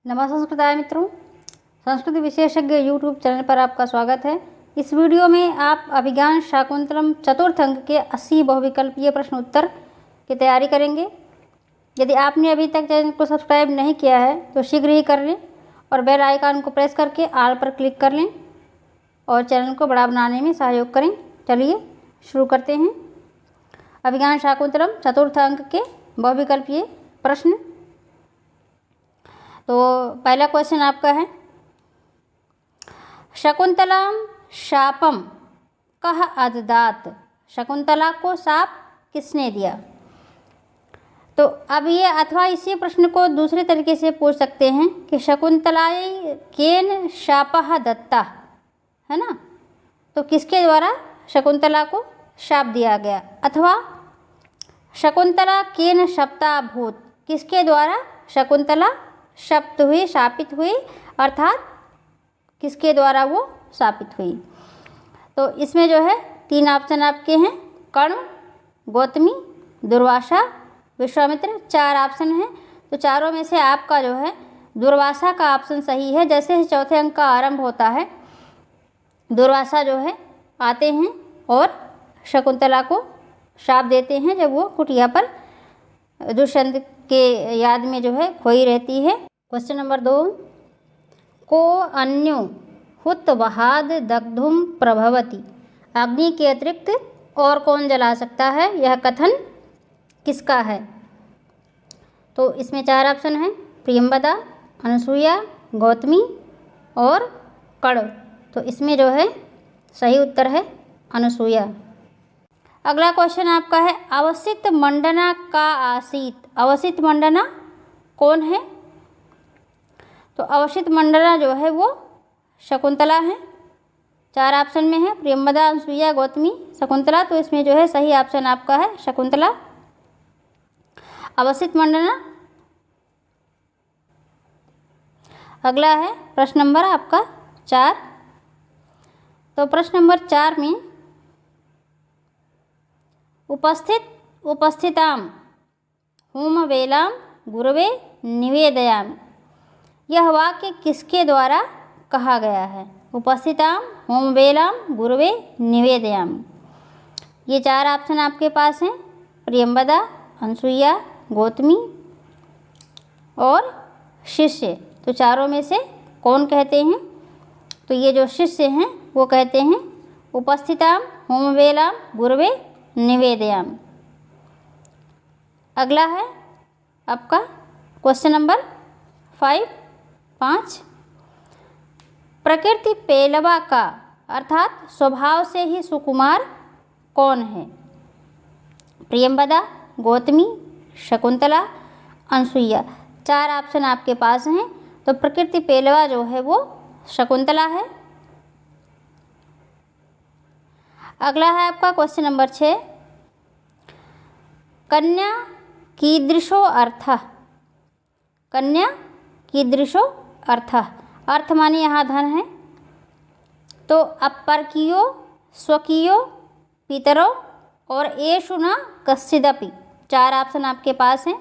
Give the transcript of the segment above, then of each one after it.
नमस्कार संस्कृताय मित्रों, संस्कृति विशेषज्ञ यूट्यूब चैनल पर आपका स्वागत है। इस वीडियो में आप अभिज्ञान शाकुंतलम चतुर्थ अंक के 80 बहुविकल्पीय प्रश्न उत्तर की तैयारी करेंगे। यदि आपने अभी तक चैनल को सब्सक्राइब नहीं किया है तो शीघ्र ही कर लें और बेल आइकन को प्रेस करके ऑल पर क्लिक कर लें और चैनल को बड़ा बनाने में सहयोग करें। चलिए शुरू करते हैं। अभिज्ञान शाकुंतलम चतुर्थ अंक के बहुविकल्पीय प्रश्न। तो पहला क्वेश्चन आपका है, शकुंतलाम शापम कह अददात। शकुंतला को शाप किसने दिया? तो अब ये अथवा इसी प्रश्न को दूसरे तरीके से पूछ सकते हैं कि शकुंतलाई केन शापः दत्ता, है ना। तो किसके द्वारा शकुंतला को शाप दिया गया, अथवा शकुंतला केन शप्ता भूत, किसके द्वारा शकुंतला शप्त हुई, शापित हुई, अर्थात किसके द्वारा वो शापित हुई। तो इसमें जो है 3 ऑप्शन आपके हैं, कर्ण, गौतमी, दुर्वासा, विश्वामित्र, 4 ऑप्शन हैं। तो चारों में से आपका जो है दुर्वासा का ऑप्शन सही है। जैसे ही चौथे अंक का आरंभ होता है दुर्वासा जो है आते हैं और शकुंतला को शाप देते हैं जब वो कुटिया पर दुष्यंत के याद में जो है खोई रहती है। क्वेश्चन नंबर 2, को अन्यो हुत वहाद दग्धुम प्रभवती। अग्नि के अतिरिक्त और कौन जला सकता है, यह कथन किसका है? तो इसमें 4 ऑप्शन हैं, प्रियंवदा, अनसुईया, गौतमी और कर्ण। तो इसमें जो है सही उत्तर है अनसुईया। अगला क्वेश्चन आपका है, अवसित मंडना का आसीत। अवसित मंडना कौन है? तो अवसित मंडना जो है वो शकुंतला है। 4 ऑप्शन में है, प्रियंवदा, अनसुईया, गौतमी, शकुंतला। तो इसमें जो है सही ऑप्शन आपका है शकुंतला, अवसित मंडना। अगला है प्रश्न नंबर आपका 4। तो प्रश्न नंबर 4 में उपस्थिताम होम वेलाम गुरवे निवेदयाम, यह वाक्य किसके द्वारा कहा गया है? उपस्थिताम होम वेलाम गुरवे निवेदयाम। ये 4 ऑप्शन आपके पास हैं, प्रियंवदा, अनसुईया, गौतमी और शिष्य। तो चारों में से कौन कहते हैं? तो ये जो शिष्य हैं वो कहते हैं उपस्थिताम होम वेलाम गुरवे निवेदयाम। अगला है आपका क्वेश्चन नंबर 5। प्रकृति पेलवा का अर्थात स्वभाव से ही सुकुमार कौन है? प्रियंवदा, गौतमी, शकुंतला, अनसुईया। 4 ऑप्शन आपके पास हैं। तो प्रकृति पेलवा जो है वो शकुंतला है। अगला है आपका क्वेश्चन नंबर 6, कन्या कीदृशो अर्थः। कन्या कीदृशो अर्थः, अर्थ माने यहाँ धन है। तो अपरकीयो, स्वकीयो, पितरो और एषु न कश्चिदपि। 4 ऑप्शन आपके पास हैं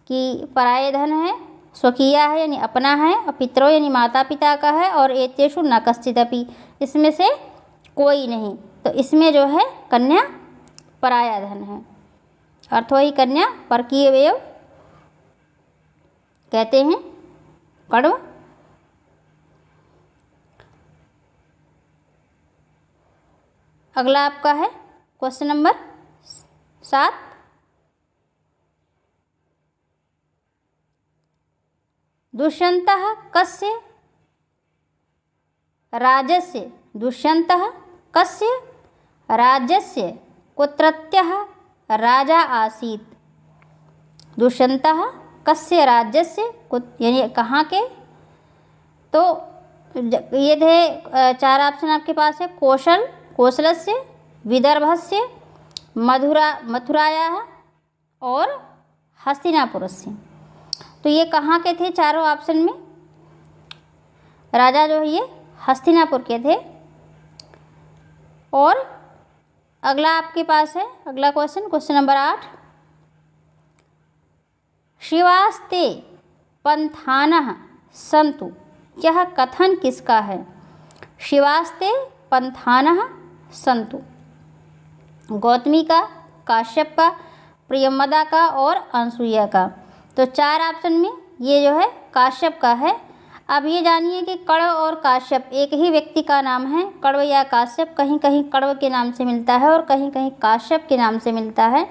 कि पराये धन है, स्वकीया है यानी अपना है, और पितरो यानी माता पिता का है, और एतेषु न कश्चिदपि, इसमें से कोई नहीं। तो इसमें जो है कन्या पराया धन है, अर्थो ही कन्या परकीय व्यय कहते हैं कण्व। अगला आपका है क्वेश्चन नंबर 7, दुष्यन्तः कस्य राज्यस्य। दुष्यन्तः कस्य राज्यस्य कुत्रत्यः राजा आसीत्। दुष्यन्तः कस्य राज्यस्य यानी कहाँ के? तो ये थे 4 ऑप्शन आपके पास है, कौशल, कोसलस्य, विदर्भस्य, मथुरायाः और हस्तिनापुरस्य। तो ये कहाँ के थे चारों ऑप्शन में? राजा जो है ये हस्तिनापुर के थे। और अगला आपके पास है अगला क्वेश्चन नंबर 8, शिवास्ते पंथानः सन्तु, यह कथन किसका है? शिवास्ते पंथानः सन्तु। गौतमी का, काश्यप का, प्रियमदा का और अनसुईया का। तो 4 ऑप्शन में ये जो है काश्यप का है। अब ये जानिए कि कण्व और काश्यप एक ही व्यक्ति का नाम है। कण्व या काश्यप कहीं कहीं कण्व के नाम से मिलता है और कहीं कहीं काश्यप के नाम से मिलता है।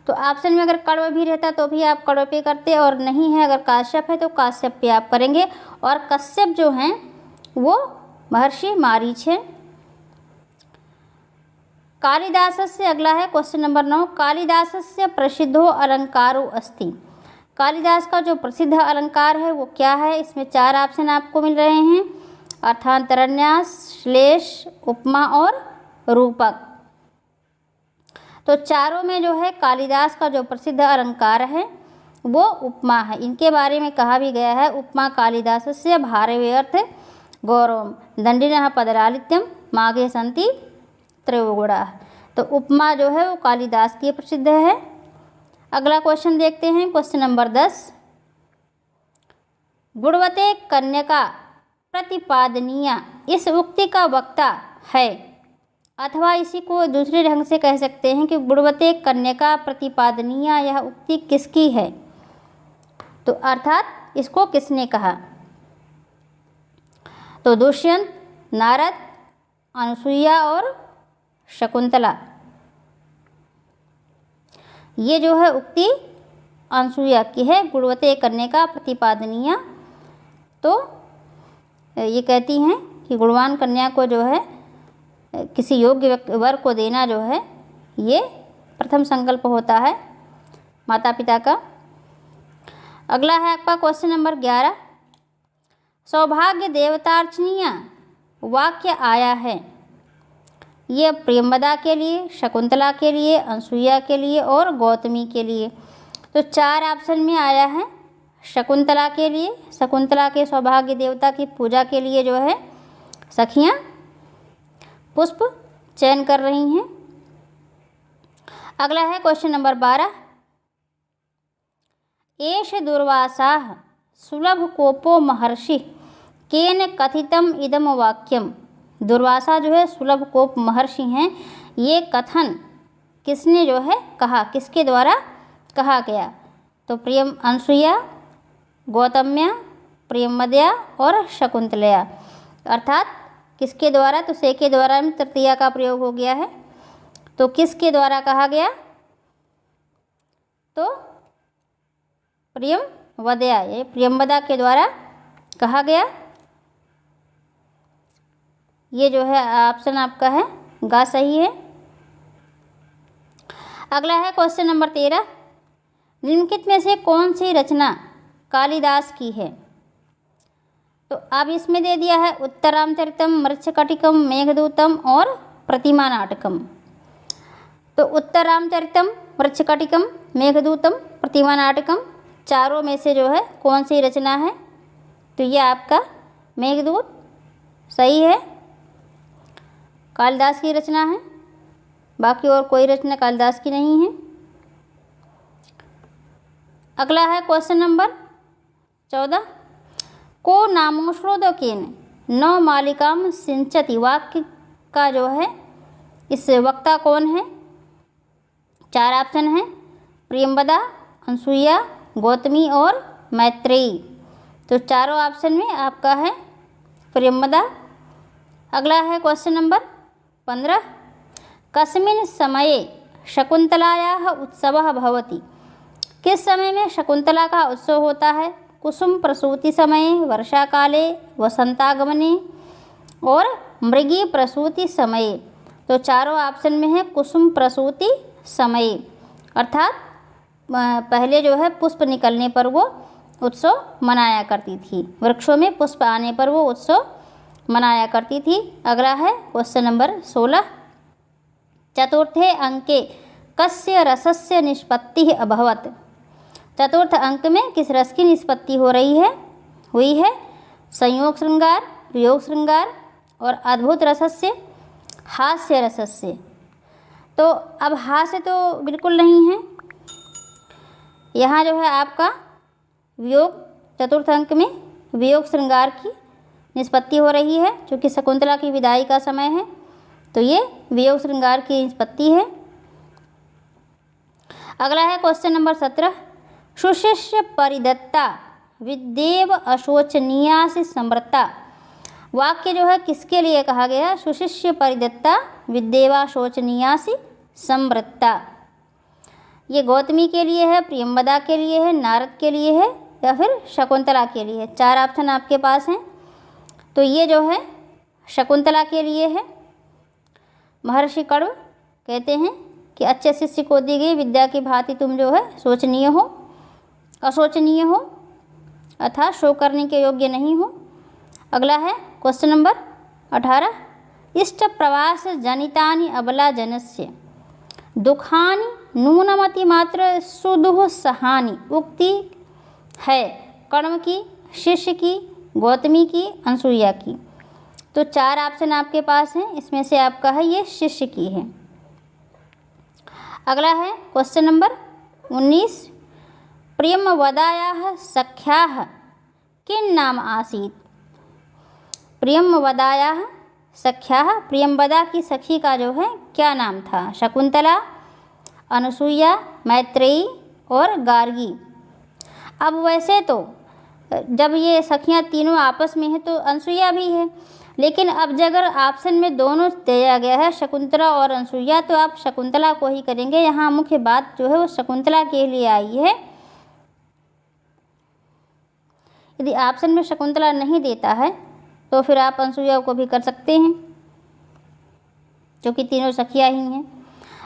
तो ऑप्शन में अगर कण्व भी रहता तो भी आप कण्व पे करते, और नहीं है अगर काश्यप है तो काश्यप पे आप करेंगे। और कश्यप जो हैं वो महर्षि मारीच हैं। कालिदासस्य अगला है क्वेश्चन नंबर 9। कालिदासस्य प्रसिद्धो अलंकारो अस्ति। कालिदास का जो प्रसिद्ध अलंकार है वो क्या है? इसमें 4 ऑप्शन आपको मिल रहे हैं, अर्थांतरन्यास, श्लेष, उपमा और रूपक। तो चारों में जो है कालिदास का जो प्रसिद्ध अलंकार है वो उपमा है। इनके बारे में कहा भी गया है, उपमा कालिदासस्य भारवेऽर्थ गौरवम दंडिनः पदलालित्यम माघे सन्ति त्रयोगुणाः। तो उपमा जो है वो कालिदास की प्रसिद्ध है। अगला क्वेश्चन देखते हैं, क्वेश्चन नंबर 10। गुणवते कन्यका प्रतिपादनीया, इस उक्ति का वक्ता है, अथवा इसी को दूसरे ढंग से कह सकते हैं कि गुणवते कन्यका प्रतिपादनीया, यह उक्ति किसकी है? तो अर्थात इसको किसने कहा? तो दुष्यंत, नारद, अनुसुईया और शकुंतला। ये जो है उक्ति अनुसुईया की है, गुणवते कन्यका प्रतिपादनीया। तो ये कहती हैं कि गुणवान कन्या को जो है किसी योग्य वर को देना जो है ये प्रथम संकल्प होता है माता पिता का। अगला है आपका क्वेश्चन नंबर 11। सौभाग्य देवतार्चनीय वाक्य आया है, ये प्रियमदा के लिए, शकुंतला के लिए, अनसुईया के लिए और गौतमी के लिए। तो 4 ऑप्शन में आया है शकुंतला के लिए। शकुंतला के सौभाग्य देवता की पूजा के लिए जो है सखियां पुष्प चयन कर रही हैं। अगला है क्वेश्चन नंबर 12। एष दुर्वासाः सुलभ कोपो महर्षि केन कथितम इदम वाक्यम। दुर्वासा जो है सुलभ कोप महर्षि हैं, ये कथन किसने जो है कहा, किसके द्वारा कहा गया? तो प्रियम अनसुईया, गौतम्या, प्रियमद्या और शकुंतलया। अर्थात किसके द्वारा? तो से के द्वारा में तृतीया का प्रयोग हो गया है। तो किसके द्वारा कहा गया? तो प्रियमवद्या, ये प्रियमवदा के द्वारा कहा गया। ये जो है ऑप्शन आपका है गा सही है। अगला है क्वेश्चन नंबर 13। निम्नलिखित में से कौन सी रचना कालिदास की है? तो अब इसमें दे दिया है उत्तरामचरितम, मृच्छकटिकम, मेघदूतम और प्रतिमा नाटकम। तो उत्तरामचरितम, मृच्छकटिकम, मेघदूतम, प्रतिमा नाटकम, चारों में से जो है कौन सी रचना है? तो ये आपका मेघदूत सही है, कालिदास की रचना है। बाकी और कोई रचना कालिदास की नहीं है। अगला है क्वेश्चन नंबर 14। को नामोश्रोदकेन नौ मालिकाम सिंचति, वाक्य का जो है इस वक्ता कौन है? 4 ऑप्शन है, प्रियमवदा, अनसुईया, गौतमी और मैत्रेयी। तो चारों ऑप्शन में आपका है प्रियमवदा। अगला है क्वेश्चन नंबर 15। कस्मिन् समये शकुंतलायाः उत्सवः भवति, किस समय में शकुंतला का उत्सव होता है? कुसुम प्रसूति समये, वर्षा काले, वसंतागमने और मृगी प्रसूति समये। तो चारों ऑप्शन में है कुसुम प्रसूति समये। अर्थात पहले जो है पुष्प निकलने पर वो उत्सव मनाया करती थी, वृक्षों में पुष्प आने पर वो उत्सव मनाया करती थी। अगला है क्वेश्चन नंबर 16। चतुर्थे अंके कस्य रसस्य निष्पत्ति अभवत। चतुर्थ अंक में किस रस की निष्पत्ति हुई है? संयोग श्रृंगार, वियोग श्रृंगार और अद्भुत रसस्य, हास्य रसस्य। तो अब हास्य तो बिल्कुल नहीं है, यहाँ जो है आपका वियोग, चतुर्थ अंक में वियोग श्रृंगार की निष्पत्ति हो रही है, क्योंकि शकुंतला की विदाई का समय है, तो ये वियोग श्रृंगार की निष्पत्ति है। अगला है क्वेश्चन नंबर 17, सुशिष्य परिदत्ता विद्येव अशोचनीया से समृता। वाक्य जो है किसके लिए कहा गया? सुशिष्य परिदत्ता विद्येवा शोचनीया से समृता। ये गौतमी के लिए है, प्रियंवदा के लिए है, नारद के लिए है, या फिर शकुंतला के लिए है। 4 ऑप्शन आपके पास हैं। तो ये जो है शकुंतला के लिए है। महर्षि कण्व कहते हैं कि अच्छे शिष्य को दी गई विद्या की भांति तुम जो है शोचनीय हो, अशोचनीय हो, अर्थात शोक करने के योग्य नहीं हो। अगला है क्वेश्चन नंबर 18, इष्ट प्रवास जनितानि अबला जनस्य दुखानि नूनमति मात्र सुदुह सहानि। उक्ति है कण्व की, शिष्य की, गौतमी की, अनसुईया की। तो 4 ऑप्शन आपके पास हैं, इसमें से आपका है ये शिष्य की है। अगला है क्वेश्चन नंबर 19, प्रियंवदायाः सख्याः किं नाम आसीत्। प्रियंवदायाः सख्याः, प्रियंवदा की सखी का जो है क्या नाम था? शकुंतला, अनसुईया, मैत्रेयी और गार्गी। अब वैसे तो जब ये सखियाँ तीनों आपस में हैं तो अनसुईया भी है, लेकिन अब अगर ऑप्शन में दोनों दिया गया है शकुंतला और अनसुईया, तो आप शकुंतला को ही करेंगे। यहाँ मुख्य बात जो है वो शकुंतला के लिए आई है। यदि ऑप्शन में शकुंतला नहीं देता है तो फिर आप अनसुईया को भी कर सकते हैं, क्योंकि तीनों सखियाँ ही हैं।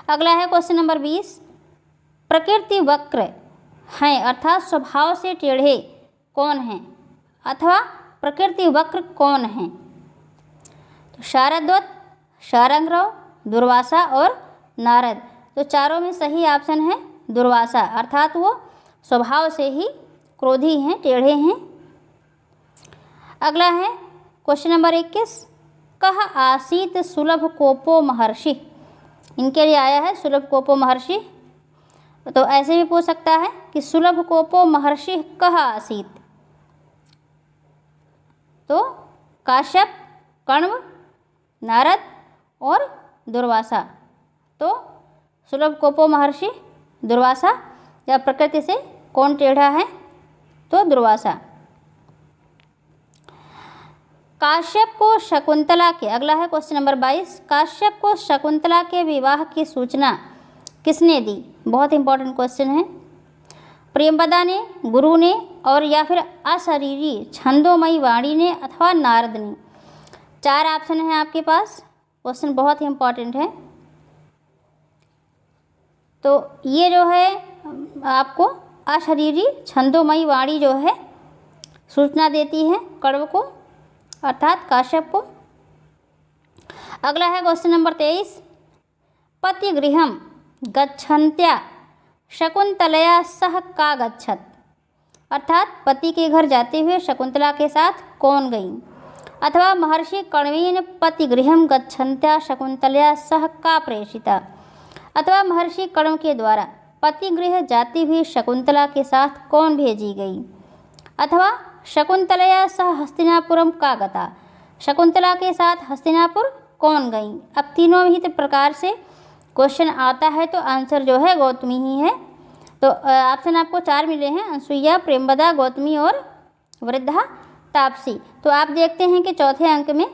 अगला है क्वेश्चन नंबर 20, प्रकृति वक्र हैं अर्थात स्वभाव से टेढ़े कौन हैं, अथवा प्रकृति वक्र कौन हैं? तो शारद्वत, शारंगरव, दुर्वासा और नारद। तो चारों में सही ऑप्शन है दुर्वासा, अर्थात वो स्वभाव से ही क्रोधी हैं, टेढ़े हैं। अगला है क्वेश्चन नंबर 21, कह आसीत सुलभ कोपो महर्षि। इनके लिए आया है सुलभ कोपो महर्षि। तो ऐसे भी पूछ सकता है कि सुलभ कोपो महर्षि कह आसीत। तो काश्यप, कण्व, नारद और दुर्वासा। तो सुलभ कोपो महर्षि दुर्वासा, या प्रकृति से कौन टेढ़ा है? तो दुर्वासा। काश्यप को शकुंतला के, अगला है क्वेश्चन नंबर 22, काश्यप को शकुंतला के विवाह की सूचना किसने दी? बहुत इंपॉर्टेंट क्वेश्चन है। प्रियंवदा ने, गुरु ने, और या फिर अशरीरी छंदोमयी वाणी ने, अथवा नारद ने। 4 ऑप्शन हैं आपके पास। क्वेश्चन बहुत ही इंपॉर्टेंट है। तो ये जो है आपको अशरीरी छंदोमयी वाणी जो है सूचना देती है कण्व को, अर्थात काश्यप को। अगला है क्वेश्चन नंबर 23, पतिगृहं गच्छन्त्या शकुंतलया सह का गच्छत। अर्थात पति के घर जाते हुए शकुंतला के साथ कौन गई? अथवा महर्षि कण्वेन पतिगृहं गच्छन्त्या शकुंतलया सह का प्रेषिता। अथवा महर्षि कण्व के द्वारा पतिगृह जाती हुई शकुंतला के साथ कौन भेजी गई? अथवा शकुंतलया सह हस्तिनापुरम का गता। शकुंतला के साथ हस्तिनापुर कौन गई? अब तीनों ही प्रकार से क्वेश्चन आता है तो आंसर जो है गौतमी ही है। तो ऑप्शन आपको 4 मिले हैं, अनसुईया, प्रेमवदा, गौतमी और वृद्धा तापसी। तो आप देखते हैं कि चौथे अंक में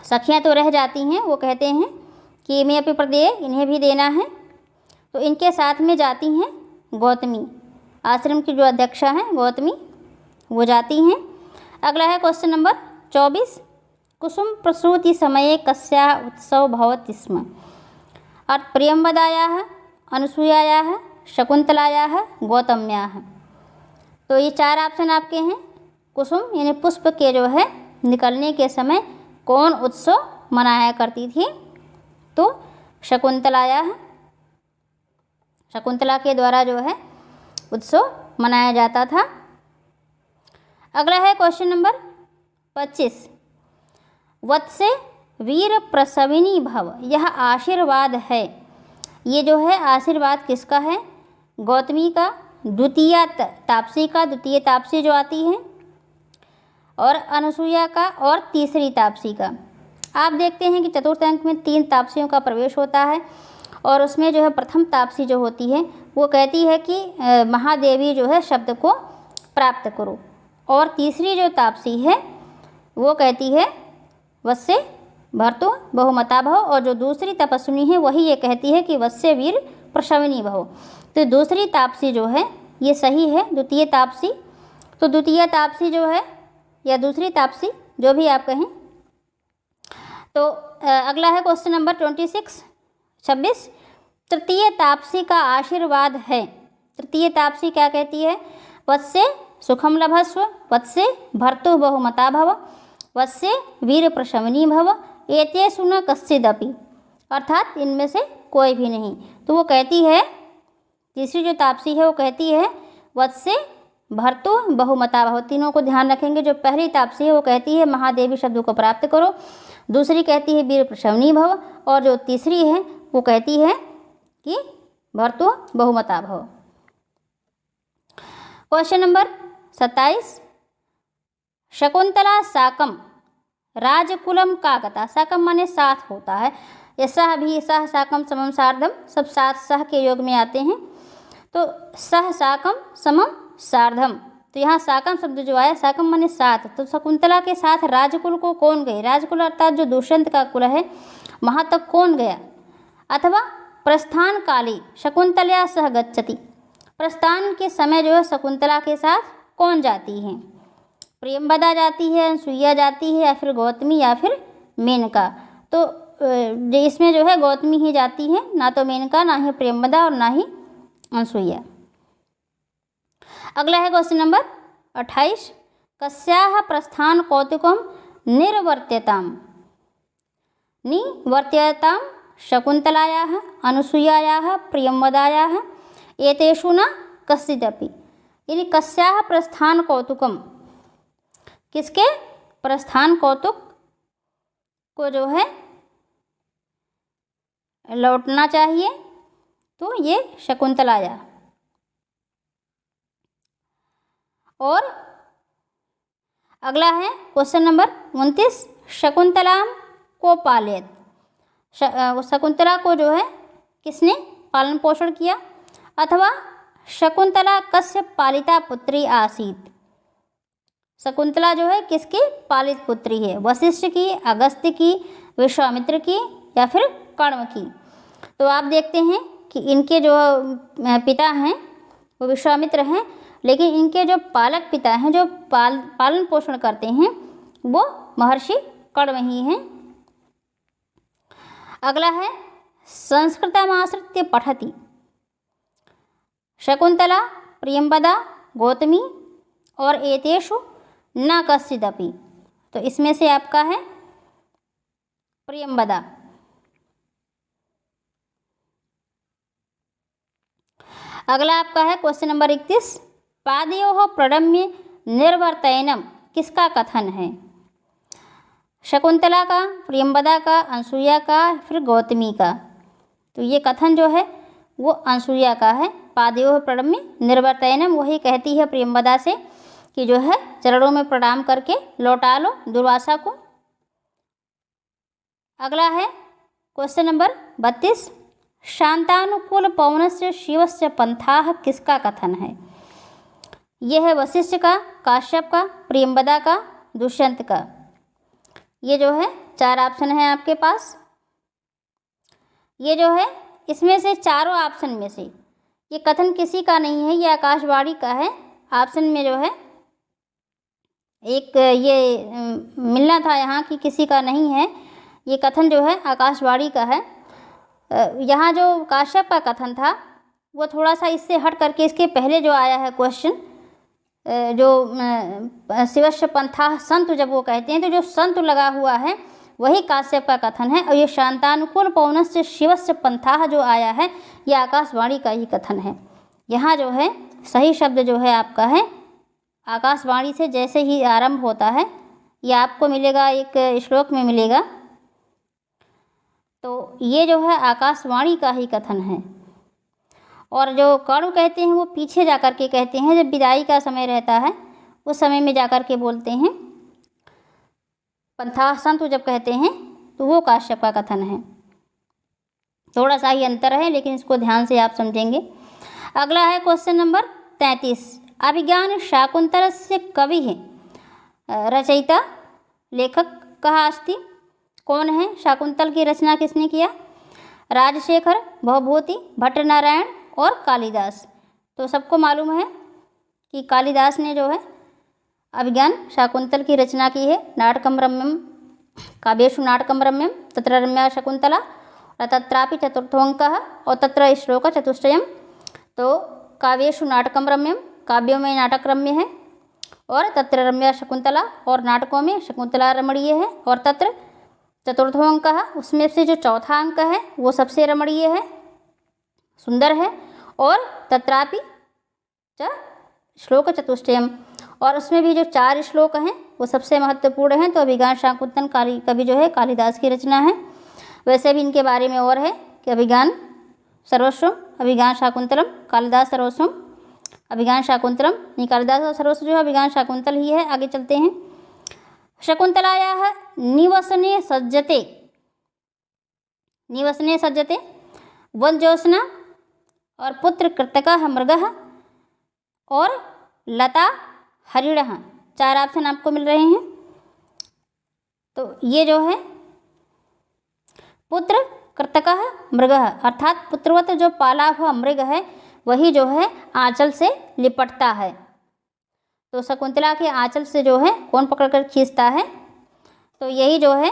सखियाँ तो रह जाती हैं, वो कहते हैं कि मैं अपने प्रदेय इन्हें भी देना है, तो इनके साथ में जाती हैं गौतमी। आश्रम की जो अध्यक्षा हैं गौतमी, वो जाती हैं। अगला है क्वेश्चन नंबर 24, कुसुम प्रसूति समये कस्याः उत्सव भवति स्म। और प्रियंवदायाः, अनसुयायाः, शकुंतलायाः, गौतम्याः। तो ये 4 ऑप्शन आपके हैं। कुसुम यानी पुष्प के जो है निकलने के समय कौन उत्सव मनाया करती थी? तो शकुंतलायाः, शकुंतला के द्वारा जो है उत्सव मनाया जाता था। अगला है क्वेश्चन नंबर 25, वत्से वीर प्रसविनी भव, यह आशीर्वाद है। ये जो है आशीर्वाद किसका है? गौतमी का, द्वितीय तापसी का, द्वितीय तापसी जो आती है। और अनसुईया का और तीसरी तापसी का। आप देखते हैं कि चतुर्थ अंक में 3 तापसियों का प्रवेश होता है और उसमें जो है प्रथम तापसी जो होती है वो कहती है कि महादेवी जो है शब्द को प्राप्त करो, और तीसरी जो तापसी है वो कहती है वत्से भर्तु बहुमता भव, और जो दूसरी तपस्विनी है वही ये कहती है कि वत्से वीर प्रशविनी भव। तो दूसरी तापसी जो है ये सही है, द्वितीय तापसी। तो द्वितीय तापसी जो है या दूसरी तापसी जो भी आप कहें। तो अगला है क्वेश्चन नंबर 26। तृतीय तापसी का आशीर्वाद है। तृतीय तापसी क्या कहती है? वत्से सुखम लभस्व, वत्से भर्तु बहुमता भव, वत्से वीर प्रशमनी भव, एतेषु न कश्चिदपि, अर्थात इनमें से कोई भी नहीं। तो वो कहती है, तीसरी जो तापसी है वो कहती है वत्से भर्तु बहुमता भव। तीनों को ध्यान रखेंगे। जो पहली तापसी है वो कहती है महादेवी शब्द को प्राप्त करो, दूसरी कहती है वीर प्रशमनी भव, और जो तीसरी है वो कहती है कि भर्तु बहुमता भव। Question number 27। शकुंतला साकम राजकुलम का गता। साकम माने साथ होता है, ये सह भी, सह साकम समम सार्धम, सब साथ सह के योग में आते हैं। तो सह साकम समम सार्धम, तो यहाँ साकम शब्द जो आया, साकम माने साथ, तो शकुंतला के साथ राजकुल को कौन गए? राजकुल अर्थात जो दुष्यंत का कुल है वहाँ तक कौन गया? अथवा प्रस्थान काली शकुंतला सह गच्छति, प्रस्थान के समय जो है शकुंतला के साथ कौन जाती है? प्रियंवदा जाती है, अनसुईया जाती है, या फिर गौतमी या फिर मेनका। तो इसमें जो है गौतमी ही जाती है, ना तो मेनका, ना ही प्रियंवदा और ना ही अनसुईया। अगला है क्वेश्चन नंबर 28। कस्याः प्रस्थान कौतुकम निर्वर्त्यताम। निवर्त्यताम शकुंतलायाः, अनुसुईयायाः, प्रियंवदायाः, एतेषु न कश्चिदपि। यानी कस्याः प्रस्थान कौतुकम, किसके प्रस्थान कौतुक को जो है लौटना चाहिए? तो ये शकुंतलाया। और अगला है क्वेश्चन नंबर 29। शकुंतलाम को पालयत। शकुंतला को जो है किसने पालन पोषण किया? अथवा शकुंतला कस्य पालिता पुत्री आसीत। शकुंतला जो है किसकी पालित पुत्री है? वशिष्ठ की, अगस्त्य की, विश्वामित्र की, या फिर कण्व की। तो आप देखते हैं कि इनके जो पिता हैं वो विश्वामित्र हैं, लेकिन इनके जो पालक पिता हैं, जो पालन पोषण करते हैं, वो महर्षि कण्व ही हैं। अगला है संस्कृतमाश्रित्य पठति। शकुंतला, प्रियंवदा, गौतमी और एतेषु न कश्चिदपि। तो इसमें से आपका है प्रियंवदा। अगला आपका है क्वेश्चन नंबर 31। पादयोः प्रणम्य निर्वर्तयनम किसका कथन है? शकुंतला का, प्रियंवदा का, अनसुईया का, फिर गौतमी का। तो ये कथन जो है वो अनसुईया का है। पादयोः प्रणम्य निर्वर्तयनम, वही कहती है प्रियंवदा से कि जो है चरणों में प्रणाम करके लौटा लो दुर्वासा को। अगला है क्वेश्चन नंबर 32। शांतानुकूल पवनस्य शिवस्य पंथाः किसका कथन है? यह है वशिष्ठ का, काश्यप का, प्रियंवदा का, दुष्यंत का। ये जो है 4 ऑप्शन है आपके पास। ये जो है इसमें से चारों ऑप्शन में से ये कथन किसी का नहीं है, ये आकाशवाणी का है। ऑप्शन में जो है एक ये मिलना था यहाँ कि किसी का नहीं है। ये कथन जो है आकाशवाणी का है। यहाँ जो काश्यप का कथन था वो थोड़ा सा इससे हट करके इसके पहले जो आया है क्वेश्चन, जो शिवस्य पंथा संत जब वो कहते हैं, तो जो संत लगा हुआ है वही काश्यप का कथन है। और ये शांतानुकूल पवनस्य शिवस्य पंथा जो आया है ये आकाशवाणी का ही कथन है। यहाँ जो है सही शब्द जो है आपका है आकाशवाणी से जैसे ही आरंभ होता है, ये आपको मिलेगा एक श्लोक में मिलेगा। तो ये जो है आकाशवाणी का ही कथन है। और जो कण्व कहते हैं वो पीछे जा कर के कहते हैं, जब विदाई का समय रहता है उस समय में जा कर के बोलते हैं। पंथा संतु जब कहते हैं तो वो काश्यप का कथन है। थोड़ा सा ही अंतर है, लेकिन इसको ध्यान से आप समझेंगे। अगला है क्वेश्चन नंबर 33। अभिज्ञान शाकुंतलस्य कविः रचयिता लेखक कः अस्ति? कौन है? शाकुंतल की रचना किसने किया? राजशेखर, भवभूति, भट्टनारायण और कालिदास। तो सबको मालूम है कि कालिदास ने जो है अभिज्ञान शाकुंतल की रचना की है। नाटकम रम्यम काव्येषु नाटकम रम्यम तत्र रम्या शकुंतला तत्रापि चतुर्थोऽङ्कः और तत्र श्लोक चतुष्टयम्। तो काव्येषु नाटकम रम्यम, काव्यों में नाटक रम्य है, और तत्र रम्या शकुंतला और नाटकों में शकुंतला रमणीय है, और तत्र चतुर्थोऽङ्कः उसमें से जो चौथा अंक है वो सबसे रमणीय है, सुंदर है, और तत्रापि च श्लोक चतुष्टयम् और उसमें भी जो 4 श्लोक हैं वो सबसे महत्वपूर्ण हैं। तो अभिज्ञान शाकुंतल कवि जो है कालिदास की रचना है। वैसे भी इनके बारे में और है कि अभिज्ञान सर्वस्वम, अभिज्ञान शाकुंतलम, कालिदास सर्वस्वम, अभिज्ञान शाकुंतलम, नहीं कालिदास और सर्वस्व जो है अभिज्ञान शाकुंतल ही है। आगे चलते हैं। शकुंतलायाः निवसने सज्जते, निवसने सज्जते वनज्योत्स्ना और पुत्र कृतकः मृगः और लता हरिणः। 4 ऑप्शन आपको मिल रहे हैं। तो ये जो है पुत्र कृतकः मृगः अर्थात पुत्रवत जो पाला हुआ मृग है वही जो है आंचल से लिपटता है। तो शकुंतला के आंचल से जो है कौन पकड़कर खींचता है? तो यही जो है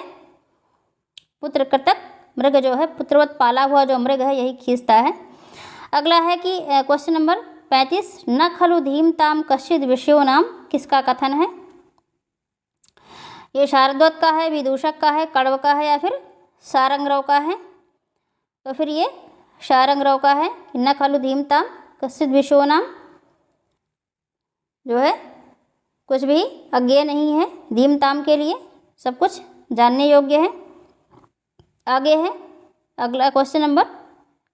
पुत्र कृतक मृग जो है, पुत्रवत पाला हुआ जो मृग है यही खींचता है। अगला है कि क्वेश्चन नंबर 35। न खलु धीमताम कश्चिद विषयो नाम, किसका कथन है? ये शारद्वत का है, विदूषक का है, कण्व का है या फिर सारंगरव का है? तो फिर ये सारंगरव का है। न खलु धीमताम कश्चिद विषयो नाम जो है कुछ भी अज्ञेय नहीं है धीमताम के लिए, सब कुछ जानने योग्य है। आगे है अगला क्वेश्चन नंबर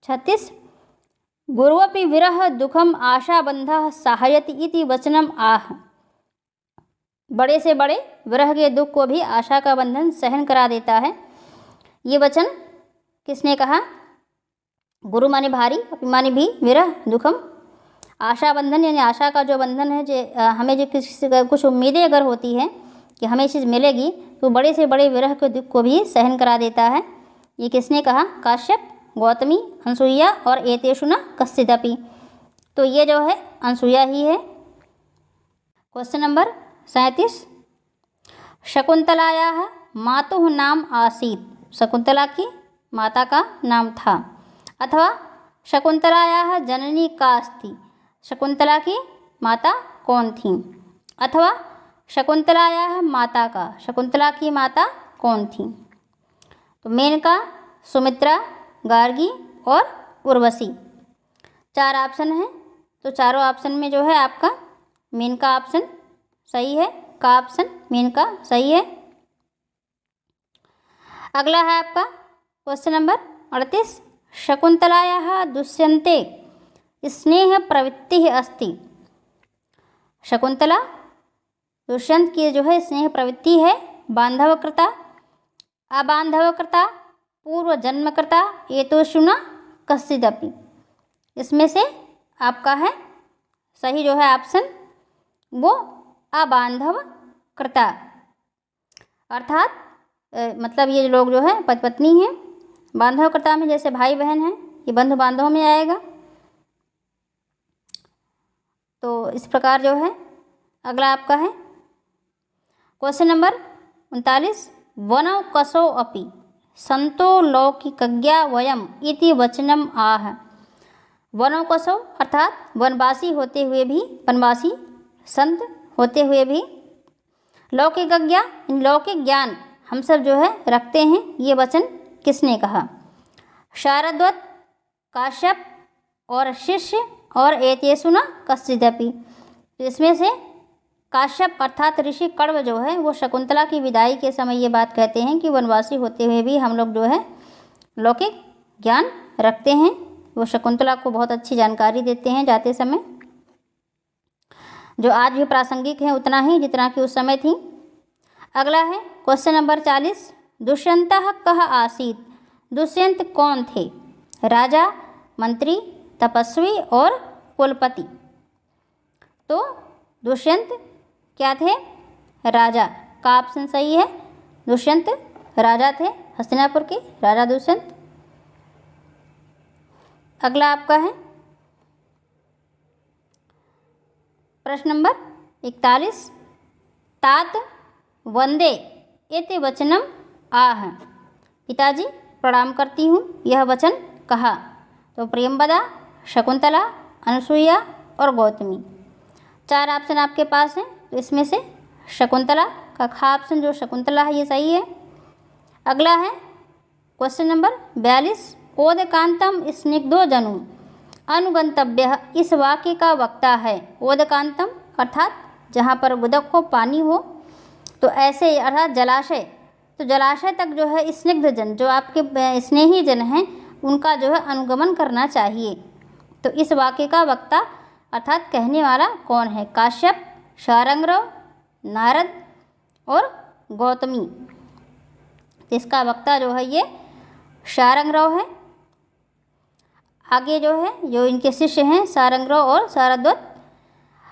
36। गुरुवपि विरह दुखम आशाबंधः सहायति इति वचनम आह। बड़े से बड़े विरह के दुख को भी आशा का बंधन सहन करा देता है। ये वचन किसने कहा? गुरु माने भारी, अपि माने भी, विरह दुखम आशा बंधन यानी आशा का जो बंधन है, जो हमें जो कुछ उम्मीदें अगर होती हैं कि हमें चीज़ मिलेगी तो बड़े से बड़े विरह के दुख को भी सहन करा देता है। ये किसने कहा? काश्यप, गौतमी, अनसुईया और एतेषु न कश्चिदपि। तो ये जो है अनसुईया ही है। Question number 37। शकुंतलायाः मातुः नाम आसीत्, शकुंतला की माता का नाम था। अथवा शकुंतलायाः जननी का अस्ति, शकुंतला की माता कौन थी? अथवा शकुंतलायाः माता का, शकुंतला की माता कौन थी? तो मेनका, सुमित्रा, गार्गी और उर्वशी 4 ऑप्शन हैं। तो चारों ऑप्शन में जो है आपका मेनका ऑप्शन सही है, का ऑप्शन मेनका सही है। अगला है आपका क्वेश्चन नंबर 38। शकुंतलायाः दुष्यन्ते स्नेह प्रवृत्ति अस्ति, शकुंतला दुष्यंत की जो है स्नेह प्रवृत्ति है। बांधवकृता, अबांधवकृता, पूर्व जन्मकृता, एतेषु न कश्चिदपि। इसमें से आपका है सही जो है ऑप्शन वो अबांधवकृता, अर्थात मतलब ये लोग जो है पति पत्नी हैं। बांधवकृता में जैसे भाई बहन हैं, ये बंधु बांधवों में आएगा। तो इस प्रकार जो है अगला आपका है क्वेश्चन नंबर 39। वनौ कसौ अपि संतो लौकिकज्ञा वयम इति वचनम आह। वनौ कसौ अर्थात वनवासी होते हुए भी, वनवासी संत होते हुए भी, लौकिकज्ञा लौकिक ज्ञान हम सब जो है रखते हैं। ये वचन किसने कहा? शारद्वत, काश्यप और शिष्य और एतेषु न कश्चिदपि। तो इसमें से काश्यप अर्थात ऋषि कण्व जो है वो शकुंतला की विदाई के समय ये बात कहते हैं कि वनवासी होते हुए भी हम लोग जो है लौकिक ज्ञान रखते हैं। वो शकुंतला को बहुत अच्छी जानकारी देते हैं जाते समय, जो आज भी प्रासंगिक है उतना ही जितना कि उस समय थी। अगला है क्वेश्चन नंबर 40, दुष्यंतः कः आसीत्? दुष्यंत कौन थे? राजा, मंत्री, तपस्वी और कुलपति। तो दुष्यंत क्या थे? राजा का ऑप्शन सही है। दुष्यंत राजा थे, हस्तिनापुर के राजा दुष्यंत। अगला आपका है प्रश्न नंबर 41, तात वंदे एते वचनम आह। पिताजी प्रणाम करती हूँ, यह वचन कहा। तो प्रियंवदा, शकुंतला, अनुसुईया और गौतमी। 4 ऑप्शन आपके पास हैं, तो इसमें से शकुंतला का खा ऑप्शन जो शकुंतला है ये सही है। अगला है क्वेश्चन नंबर 42, ओदकांतम स्निग्धो जनु अनुगंतव्य इस वाक्य का वक्ता है। ओदकांतम अर्थात जहाँ पर उदक हो, पानी हो, तो ऐसे अर्थात जलाशय, तो जलाशय तक जो है स्निग्ध जन, जो आपके स्नेही जन हैं, उनका जो है अनुगमन करना चाहिए। तो इस वाक्य का वक्ता अर्थात कहने वाला कौन है? काश्यप, शारंग्रव, नारद और गौतमी। इसका वक्ता जो है ये शारंग्रव है। आगे जो है जो इनके शिष्य हैं शारंग्रव और शारद्वत।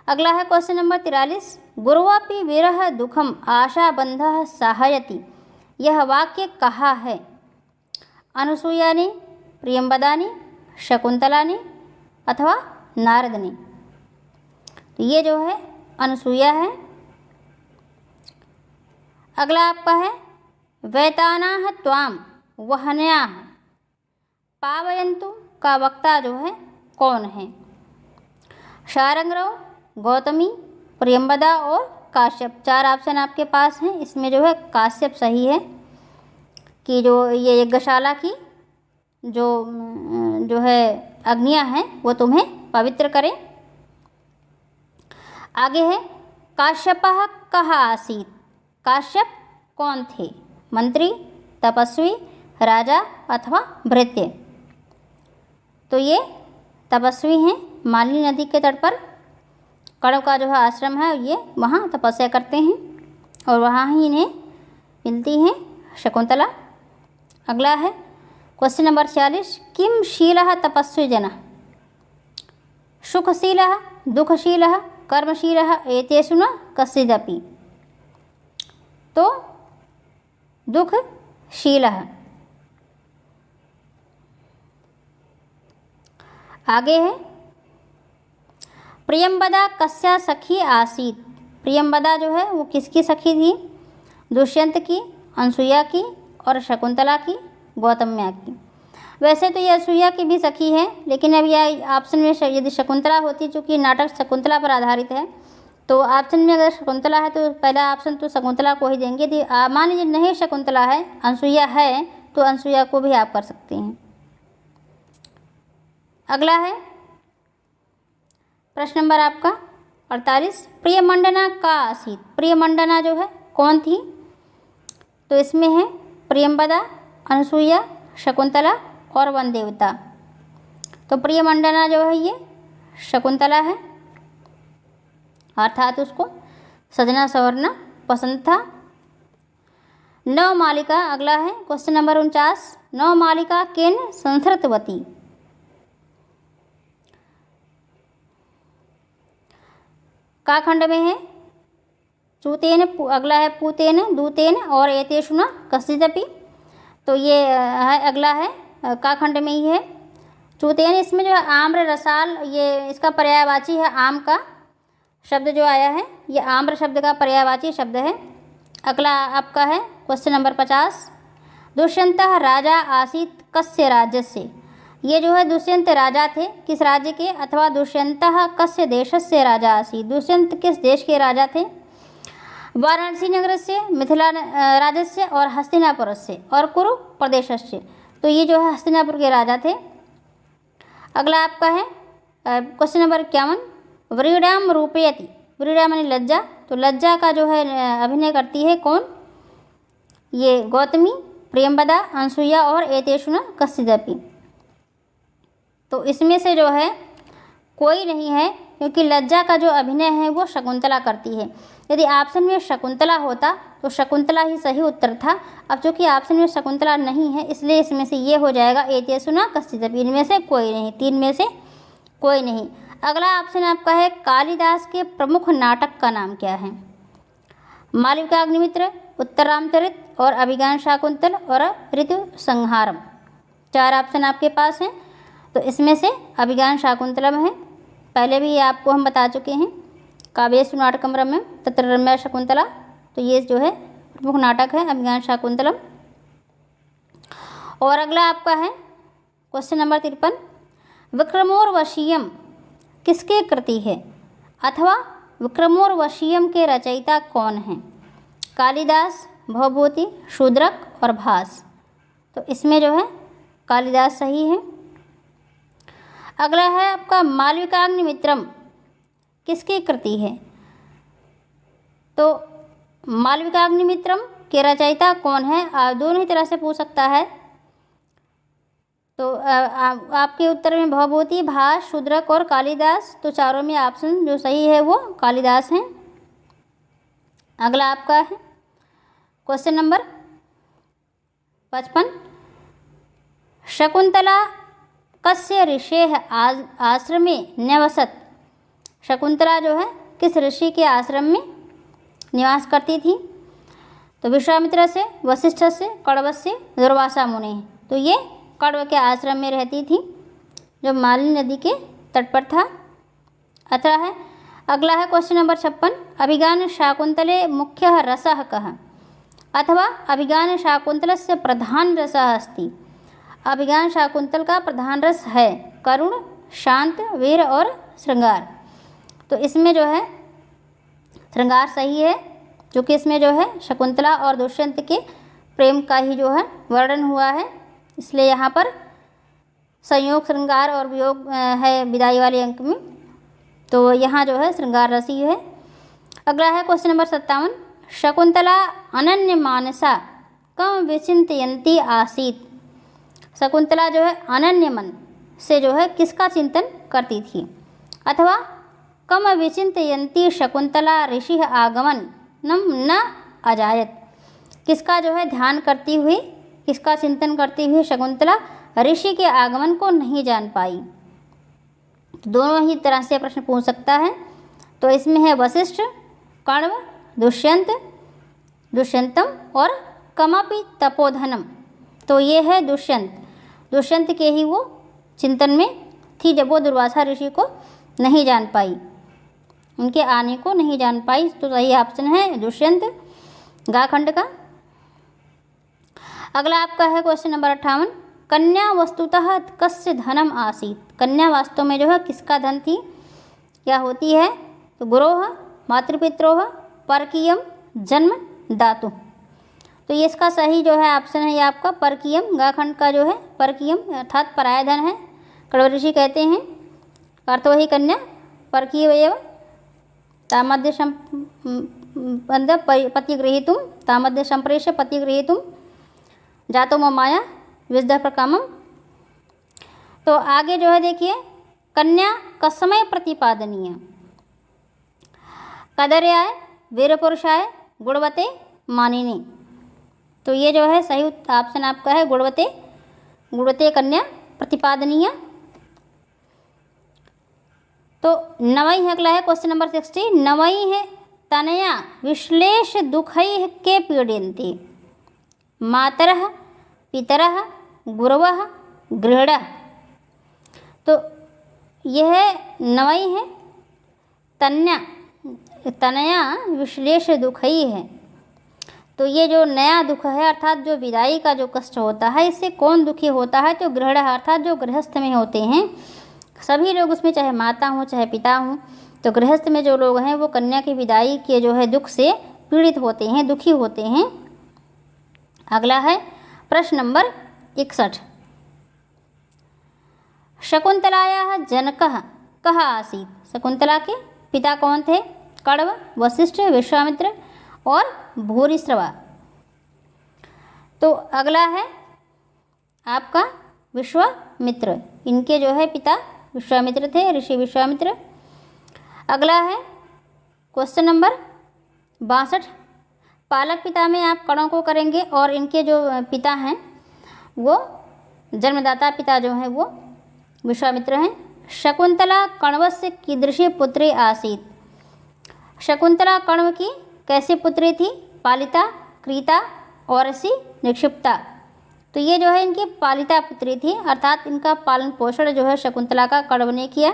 अगला है क्वेश्चन नंबर 43, गुरुवापि विरह दुखम आशाबंधः सहायति। यह वाक्य कहा है? अनुसुईया ने, प्रियंवदा ने, शकुंतला ने अथवा नारद ने। तो ये जो है अनुसुईया है। अगला आपका है वैतानाः त्वाम वहन्याः पावयन्तु का वक्ता जो है कौन है? शारंग्रव, गौतमी, प्रियंवदा और काश्यप। 4 ऑप्शन आपके पास हैं, इसमें जो है काश्यप सही है कि जो ये यज्ञशाला की जो है अग्नियाँ हैं वो तुम्हें पवित्र करें। आगे है काश्यपः कः आसीत्? काश्यप कौन थे? मंत्री, तपस्वी, राजा अथवा भृत्य। तो ये तपस्वी हैं। मालिनी नदी के तट पर कण्व का जो है आश्रम है, ये वहाँ तपस्या करते हैं और वहाँ ही इन्हें मिलती हैं शकुंतला। अगला है क्वेश्चन नंबर 46, किम शीलः तपस्वी जनः? सुखशीलः, दुःखशीलः, कर्मशीलः एतेषु न कश्चिदपि। तो दुःखशीलः। आगे है प्रियंवदा कस्या सखी आसीत्? प्रियंवदा जो है वो किसकी सखी थी? दुष्यंत की, अनुसुईया की और शकुंतला की, गौतम्या की। वैसे तो ये अनुसुईया की भी सखी है, लेकिन अब यह ऑप्शन में यदि शकुंतला होती, चूँकि नाटक शकुंतला पर आधारित है, तो ऑप्शन में अगर शकुंतला है तो पहला ऑप्शन तो शकुंतला को ही देंगे। यदि मान लीजिए नहीं शकुंतला है, अनुसुईया है, तो अनुसुईया को भी आप कर सकते हैं। अगला है प्रश्न नंबर आपका 48, प्रियमंडना का आसीत्? प्रियमंडना जो है कौन थी? तो इसमें है प्रियंवदा, अनुसुईया, शकुंतला और वनदेवता। तो प्रियमंडना जो है ये शकुंतला है, अर्थात उसको सजना संवरना पसंद था। नवमालिका। अगला है क्वेश्चन नंबर 49, नवमालिका केन संसृतवती? का खंड में है? चूतेन, अगला है पूतेन, दूतेन और एतेषु न कश्चिदपि। तो ये है अगला है का खंड में ही है। चूतेन इसमें जो है आम्र रसाल, ये इसका पर्यायवाची है। आम का शब्द जो आया है ये आम्र शब्द का पर्यायवाची शब्द है। अगला आपका है क्वेश्चन नंबर 50, दुष्यंतः राजा आसीत् कस्य राज्यस्य? ये जो है दुष्यंत राजा थे, किस राज्य के? अथवा दुष्यंतः कस्य देशस्य राजा आसीत्? दुष्यंत किस देश के राजा थे? वाराणसी नगरस्य, मिथिला राज्यस्य और हस्तिनापुरस्य और कुरु प्रदेशस्य। तो ये जो है हस्तिनापुर के राजा थे। अगला आपका है क्वेश्चन नंबर 51, व्रीडाम रूपयति? व्रीडा माने लज्जा, तो लज्जा का जो है अभिनय करती है कौन? ये गौतमी, प्रियंवदा, अनुसुईया और एतेषु न कश्चिदपि। तो इसमें से जो है कोई नहीं है, क्योंकि लज्जा का जो अभिनय है वो शकुंतला करती है। यदि ऑप्शन में शकुंतला होता तो शकुंतला ही सही उत्तर था। अब चूंकि ऑप्शन में शकुंतला नहीं है इसलिए इसमें से ये हो जाएगा एतेषु न कश्चिदपि, इनमें से कोई नहीं, तीन में से कोई नहीं। अगला ऑप्शन आपका है कालिदास के प्रमुख नाटक का नाम क्या है? मालविकाग्निमित्र, उत्तररामचरित और अभिज्ञान शाकुंतल और ऋतु संहारम। चार ऑप्शन आपके पास हैं। तो इसमें से अभिज्ञान शाकुंतलम है, पहले भी ये आपको हम बता चुके हैं। काव्येषु नाटकम रम्यम तत्र रम्या शकुंतला, तो ये जो है प्रमुख नाटक है अभिज्ञान शाकुंतलम। और अगला आपका है क्वेश्चन नंबर 53, विक्रमोर्वशीयम किसकी कृति है अथवा विक्रमोर्वशीयम के रचयिता कौन हैं? कालिदास, भवभूति, शूद्रक और भास। तो इसमें जो है कालिदास सही है। अगला है आपका मालविकाग्निमित्रम किसकी कृति है? तो मालविकाग्निमित्रम के रचयिता कौन है? दोनों ही तरह से पूछ सकता है। तो आपके उत्तर में भवभूति, भास, शूद्रक और कालिदास, तो चारों में ऑप्शन जो सही है वो कालिदास हैं। अगला आपका है क्वेश्चन नंबर 55, शकुंतला कस्य ऋषेः आश्रमे न्यवसत। शकुंतला जो है किस ऋषि के आश्रम में निवास करती थी? तो विश्वामित्र से, वशिष्ठ से, कण्व से, दुर्वासा मुनि। तो ये कण्व के आश्रम में रहती थी जो मालिनी नदी के तट पर था। अतः है अगला है क्वेश्चन नंबर 56, अभिज्ञान शाकुंतले मुख्यः रसः कः अथवा अभिज्ञान शाकुंतलस्य प्रधान रसः अस्ति। अभिज्ञान शाकुंतल का प्रधान रस है करुण, शांत, वीर और श्रृंगार। तो इसमें जो है श्रृंगार सही है, क्योंकि इसमें जो है शकुंतला और दुष्यंत के प्रेम का ही जो है वर्णन हुआ है, इसलिए यहाँ पर संयोग, श्रृंगार और वियोग है विदाई वाले अंक में। तो यहाँ जो है श्रृंगार रस ही है। अगला है क्वेश्चन नंबर 57, शकुंतला अनन्य मानसा कम विचिंतयन्ती आसीत। शकुंतला जो है अनन्य मन से जो है किसका चिंतन करती थी? अथवा कम विचिंतयन्ती शकुंतला ऋषि आगमन न अजायत। किसका जो है ध्यान करती हुई, किसका चिंतन करती हुई शकुंतला ऋषि के आगमन को नहीं जान पाई? दोनों ही तरह से प्रश्न पूछ सकता है। तो इसमें है वशिष्ठ, कण्व, दुष्यंत, दुष्यंतम और कमपि तपोधनम। तो ये है दुष्यंत। दुष्यंत के ही वो चिंतन में थी जब वो दुर्वासा ऋषि को नहीं जान पाई, उनके आने को नहीं जान पाई। तो सही ऑप्शन है दुष्यंत गाखंड का। अगला आपका है क्वेश्चन नंबर 58, कन्या वस्तुतः कस्य धनम आसीत। कन्या वास्तव में जो है किसका धन थी, क्या होती है? तो गुरोह, मातृपित्रोह, परकीयम, जन्म दातु। तो ये इसका सही जो है ऑप्शन है ये आपका परकीयम, गाखंड का जो है परकीयम अर्थात पराया धन है। कण्व ऋषि कहते हैं अर्थो ही कन्या परकीय एवं तामध्य पतिगृहीतुम तामध्य संप्रेष्य पतिगृहीतुम जातो माया विद्या प्रकामम। तो आगे जो है देखिए, कन्या कसमय प्रतिपादनीय, कदर्याय, वीरपुरुषाय, गुणवते, मानिनी। तो ये जो है सही ऑप्शन आपका है गुणवते, गुणवते कन्या प्रतिपादनीय। तो नवई है अगला है क्वेश्चन नंबर 60, नवई है तनया विश्लेष दुखै के पीड़यन्ति। मातरः, पितरः, गुरवः, गृहणः। तो यह नवई है तनया विश्लेष दुखई है। तो ये जो नया दुख है अर्थात जो विदाई का जो कष्ट होता है, इससे कौन दुखी होता है? तो गृहणः अर्थात जो गृहस्थ में होते हैं सभी लोग, उसमें चाहे माता हों चाहे पिता हों। तो गृहस्थ में जो लोग हैं वो कन्या की विदाई के जो है दुख से पीड़ित होते हैं, दुखी होते हैं। अगला है प्रश्न नंबर 61, शकुंतलायाः जनकः कः आसीत्। शकुंतला के पिता कौन थे? कण्व, वशिष्ठ, विश्वामित्र और भूरिश्रवा। तो अगला है आपका विश्वामित्र, इनके जो है पिता विश्वामित्र थे, ऋषि विश्वामित्र। अगला है क्वेश्चन नंबर 62, पालक पिता में आप कणों को करेंगे और इनके जो पिता हैं वो जन्मदाता पिता जो हैं वो विश्वामित्र हैं। शकुंतला कण्वस्य कीदृशी पुत्री आसीत्। शकुंतला कण्व की कैसी पुत्री थी? पालिता, क्रीता, औरसी, निक्षिप्ता। तो ये जो है इनकी पालिता पुत्री थी, अर्थात इनका पालन पोषण जो है शकुंतला का कण्व ने किया।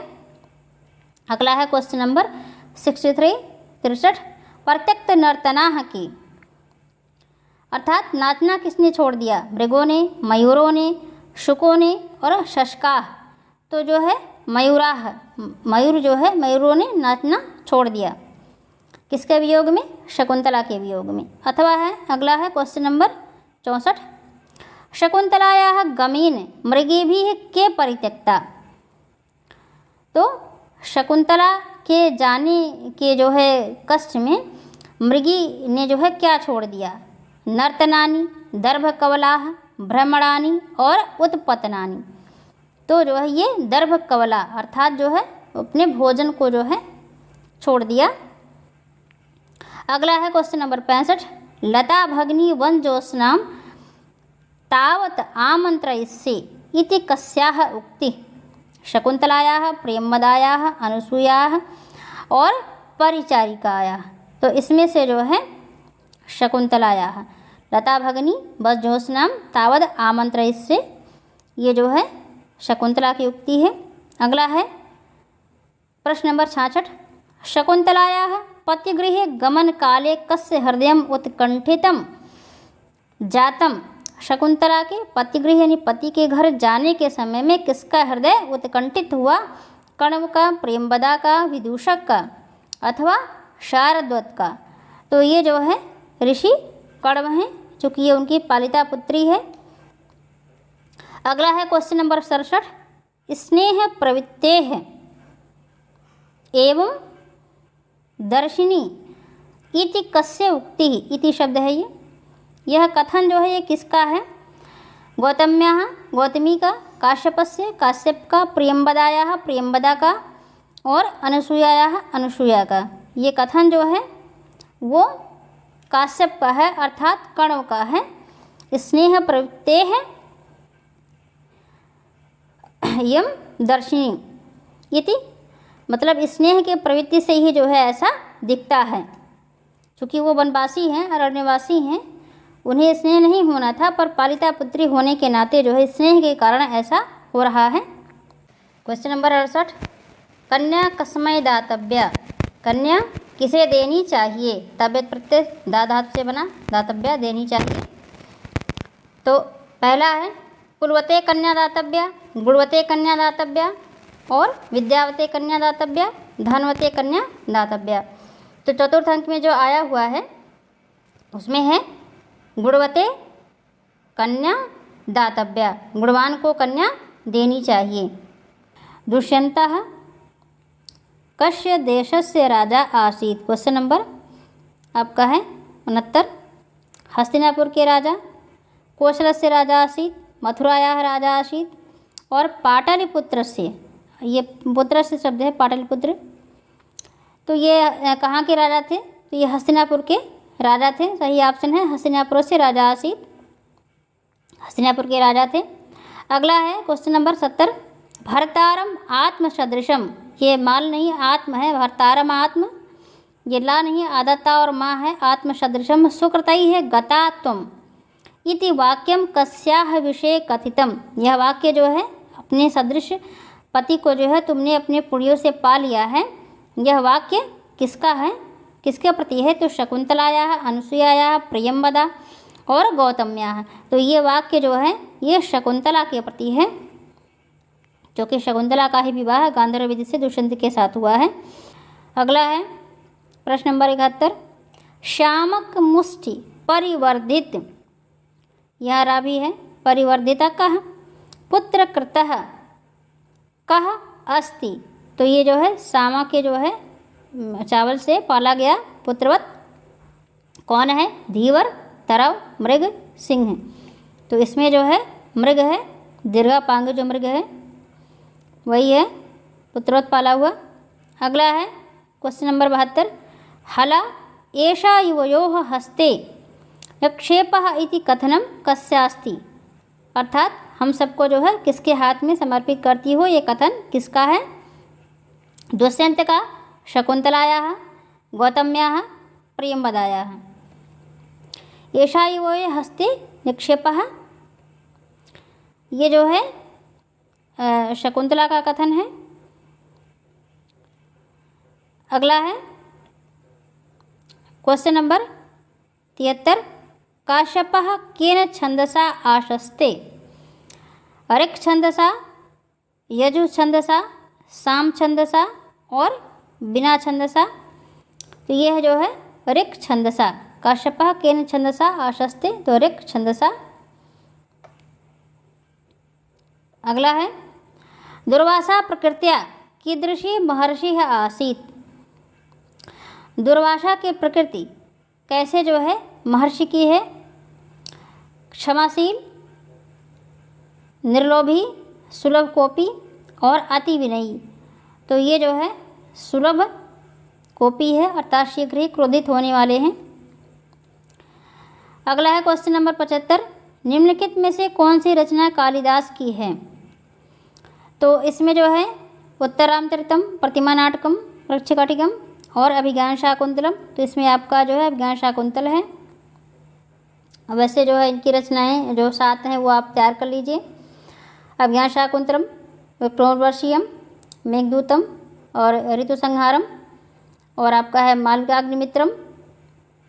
अगला है क्वेश्चन नंबर 63 प्रत्यक्त नर्तनाः की, अर्थात नाचना किसने छोड़ दिया? मृगों ने, मयूरों ने, शुकों ने और शशकाः। तो जो है मयूराः, मयूर जो है मयूरों ने नाचना छोड़ दिया। किसके वियोग में? शकुंतला के वियोग में। अथवा है अगला है क्वेश्चन नंबर 64 शकुंतलायाः गमेन मृगेभिः के परित्यक्ता। तो शकुंतला के जाने के जो है कष्ट में मृगी ने जो है क्या छोड़ दिया? नर्तनानि, दर्भकवलाः, भ्रमणानि और उत्पतनानि। तो जो है ये दर्भकवला अर्थात जो है अपने भोजन को जो है छोड़ दिया। अगला है क्वेश्चन नंबर 65 लता भगिनी वन ज्योत्स्नां तावत् आमन्त्रयिष्ये इति कस्याः उक्ति? शकुंतलायाः, प्रेमदायाः, अनुसूयाः और परिचारिकायाः। तो इसमें से जो है शकुंतलायाः, लता भगिनी वन ज्योत्स्नां तावत् आमन्त्रयिष्ये, ये जो है शकुंतला की उक्ति है। अगला है प्रश्न नंबर 66 शकुंतलायाः पतिगृहे गमन काले कस्य हृदयम् उत्कंठितं जातम्। शकुंतला के पतिगृह यानी पति के घर जाने के समय में किसका हृदय उत्कंठित हुआ? कण्व का, प्रेमबदा का, विदूषक का अथवा शारद्वत का। तो ये जो है ऋषि कण्व हैं, चूँकि ये उनकी पालिता पुत्री है। अगला है क्वेश्चन नंबर 67 स्नेह प्रवृत्तेः एवं दर्शिनी इति कस्य उक्ति? इति शब्द है ये। यह कथन जो है ये किसका है? गौतम्याः, गौतमी का, काश्यपस्य, काश्यप का, प्रियंबदायाः, प्रियंबदा का और अनुसूयायाः, अनुसूया का। ये कथन जो है वो काश्यप का है अर्थात कण्व का है। स्नेह प्रवृत्तेः यम दर्शिनी इति, मतलब स्नेह के प्रवृत्ति से ही जो है ऐसा दिखता है। चूँकि वो वनवासी हैं, अरण्यवासी हैं, उन्हें स्नेह नहीं होना था, पर पालिता पुत्री होने के नाते जो है स्नेह के कारण ऐसा हो रहा है। क्वेश्चन नंबर 68 कन्या कस्मै दातव्या। कन्या किसे देनी चाहिए? तबियत प्रत्यय दा धातु से बना, दातव्या देनी चाहिए। तो पहला है कुलवते कन्या दातव्या, गुणवते कन्या दातव्या और विद्यावते कन्या दातव्या, धनवते कन्या दातव्या। तो चतुर्थ अंक में जो आया हुआ है उसमें है गुणवते कन्या दातव्या, गुणवान को कन्या देनी चाहिए। दुष्यंतः कस्य देशस्य राजा आसीत्। क्वेश्चन नंबर आपका है 69 हस्तिनापुर के राजा, कोशलस्य राजा आसीत्, मथुरायाः राजा आसीत् और पाटलिपुत्रस्य, ये पुत्र से शब्द है पाटलिपुत्र। तो ये कहाँ के राजा थे? तो ये हस्तिनापुर के राजा थे। सही ऑप्शन है हस्तिनापुर से राजा आसीत्, हस्तिनापुर के राजा थे। अगला है क्वेश्चन नंबर 70 भर्तारम आत्म सदृशम। ये माल नहीं आत्म है, भर्तारम आत्म, ये ला नहीं आदत्ता और माँ है, आत्म सदृशम सुकृतई है गता त्वम इति वाक्यम कस्याः विषये कथितम। यह वाक्य जो है अपने सदृश पति को जो है तुमने अपने पुड़ियों से पा लिया है, यह वाक्य किसका है, किसके प्रति है? तो शकुंतलायाः, अनुसूयायाः, प्रियंबदा और गौतम्याः। तो ये वाक्य जो है ये शकुंतला के प्रति है, क्योंकि शकुंतला का ही विवाह गांधर्व विधि से दुष्यंत के साथ हुआ है। अगला है प्रश्न नंबर 71 श्यामक मुष्टि परिवर्धित, यह राभी है, परिवर्धिता कह पुत्र कृतः कह अस्ति। तो ये जो है सामा के जो है चावल से पाला गया पुत्रवत कौन है? धीवर, तरव, मृग, सिंह। तो इसमें जो है मृग है, दीर्घापांग जो मृग है वही है पुत्रवत पाला हुआ। अगला है क्वेश्चन नंबर 72 हला एषा युवयोः हस्ते निक्षेपः इति कथनं कस्यास्ति। अर्थात हम सबको जो है किसके हाथ में समर्पित करती हो, ये कथन किसका है? दुष्यंत का, शकुंतलायाः, गौतम्याः, प्रियंवदायाः। एषा युवयोः हस्ते निक्षेपः, ये जो है शकुंतला का कथन है। अगला है क्वेश्चन नंबर 73, काश्यपः केन छंदसा आशस्ते। ऋक् छंदसा, यजु छंदसा, साम छंदसा और बिना छंदसा। तो ये है जो है ऋक् छंदसा। काश्यपः केन छंदसा आशस्ते, तो ऋक् छंदसा। अगला है दुर्वासा प्रकृत्या कीदृशी महर्षि आसीत्। दुर्वासा की प्रकृति कैसे जो है महर्षि की है? क्षमाशील, निर्लोभी, सुलभ कोपी और अति विनयी। तो ये जो है सुलभ कोपी है, अर्थात शीघ्र ही क्रोधित होने वाले हैं। अगला है क्वेश्चन नंबर 75, निम्नलिखित में से कौन सी रचना कालिदास की है? तो इसमें जो है उत्तरामचरितम, प्रतिमा नाटकम, वृक्षकटिकम और अभिज्ञान शाकुंतलम। तो इसमें आपका जो है अभिज्ञान शाकुंतल है। वैसे जो है इनकी रचनाएं जो 7 हैं वो आप तैयार कर लीजिए। अभिज्ञान शाकुंतलम, विक्रमोर्वशीयम, मेघदूतम और ऋतुसंहारम और आपका है मालविकाग्निमित्रम।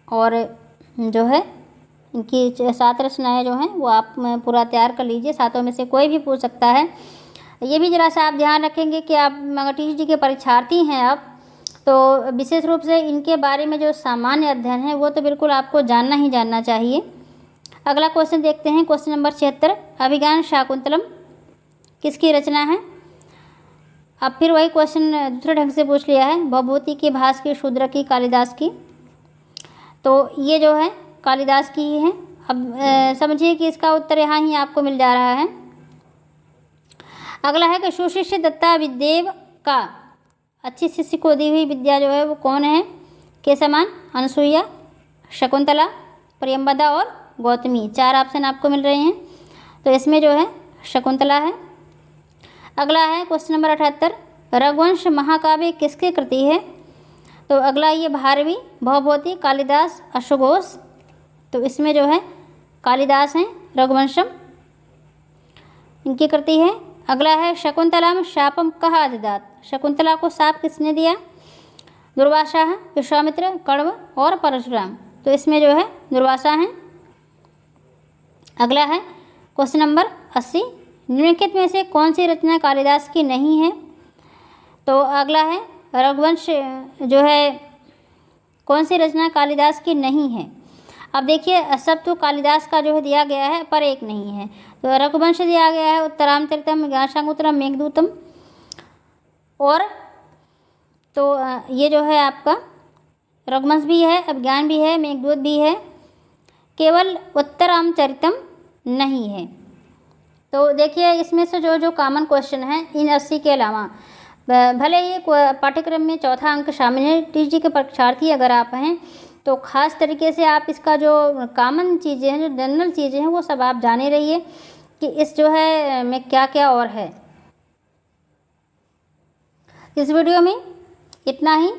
और जो है इनकी 7 रचनाएं जो हैं वो आप पूरा तैयार कर लीजिए। 7 में से कोई भी पूछ सकता है। ये भी ज़रा सा आप ध्यान रखेंगे कि आप टीचर जी के परीक्षार्थी हैं आप, तो विशेष रूप से इनके बारे में जो सामान्य अध्ययन है वो तो बिल्कुल आपको जानना ही जानना चाहिए। अगला क्वेश्चन देखते हैं, क्वेश्चन नंबर 76, अभिज्ञान शाकुंतलम किसकी रचना है? अब फिर वही क्वेश्चन दूसरे ढंग से पूछ लिया है, भवभूति की, भास की, शूद्र की, कालिदास की। तो ये जो है कालिदास की ही है। अब समझिए कि इसका उत्तर यहाँ ही आपको मिल जा रहा है। अगला है कि सुशिष्य दत्ता विद्येव का, अच्छी शिष्य को दी हुई विद्या जो है वो कौन है? के समान अनसुईया, शकुंतला, प्रियंवदा और गौतमी। 4 ऑप्शन आपको मिल रहे हैं। तो इसमें जो है शकुंतला है। अगला है क्वेश्चन नंबर 78, रघुवंश महाकाव्य किसकी कृति है? तो अगला ये भारवी, भवभूति, कालिदास, अश्वघोष। तो इसमें जो है कालिदास हैं, रघुवंशम इनकी कृति है। अगला है शकुंतलाम शापम कः अददात्। शकुंतला को शाप किसने दिया? दुर्वासा, विश्वामित्र, कण्व और परशुराम। तो इसमें जो है दुर्वासा हैं। अगला है क्वेश्चन नंबर 80, निम्नलिखित में से कौन सी रचना कालिदास की नहीं है? तो अगला है रघुवंश जो है कौन सी रचना कालिदास की नहीं है? अब देखिए सब तो कालिदास का जो है दिया गया है पर एक नहीं है। तो रघुवंश दिया गया है, उत्तरामचरितम, ज्ञानशाकुंतलम, मेघदूतम और तो ये जो है आपका रघुवंश भी है, अभिज्ञान भी है, मेघदूत भी है, केवल उत्तरामचरितम नहीं है। तो देखिए इसमें से जो कॉमन क्वेश्चन है इन 80 के अलावा, भले ही पाठ्यक्रम में 4था अंक शामिल है, टीजी के परीक्षार्थी अगर आप हैं तो ख़ास तरीके से आप इसका जो कॉमन चीज़ें हैं, जो जनरल चीज़ें हैं वो सब आप जाने रहिए कि इस जो है में क्या क्या और है। इस वीडियो में इतना ही।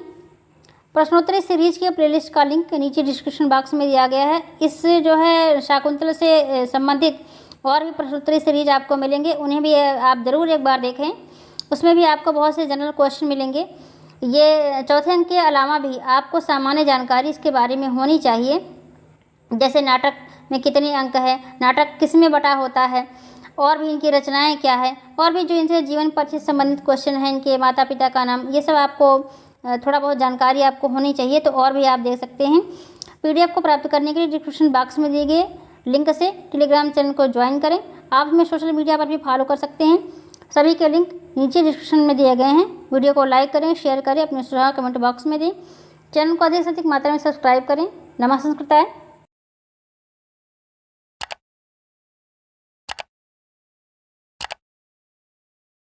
प्रश्नोत्तरी सीरीज के प्लेलिस्ट का लिंक नीचे डिस्क्रिप्शन बॉक्स में दिया गया है। इस जो है शाकुंतल से संबंधित और भी प्रश्नोत्तरी सीरीज आपको मिलेंगे, उन्हें भी आप ज़रूर एक बार देखें। उसमें भी आपको बहुत से जनरल क्वेश्चन मिलेंगे। ये 4थे अंक के अलावा भी आपको सामान्य जानकारी इसके बारे में होनी चाहिए, जैसे नाटक में कितने अंक है, नाटक किस में बटा होता है, और भी इनकी रचनाएं क्या है, और भी जो इनसे जीवन पर से संबंधित क्वेश्चन हैं, इनके माता पिता का नाम, ये सब आपको थोड़ा बहुत जानकारी आपको होनी चाहिए। तो और भी आप देख सकते हैं। PDF को प्राप्त करने के लिए डिस्क्रिप्शन बॉक्स में दिए गए लिंक से टेलीग्राम चैनल को ज्वाइन करें। आप हमें सोशल मीडिया पर भी फॉलो कर सकते हैं। सभी के लिंक नीचे डिस्क्रिप्शन में दिए गए हैं। वीडियो को लाइक करें, शेयर करें, अपने सुझाव कमेंट बॉक्स में दें। चैनल को अधिक से अधिक मात्रा में सब्सक्राइब करें। नमः संस्कृताय।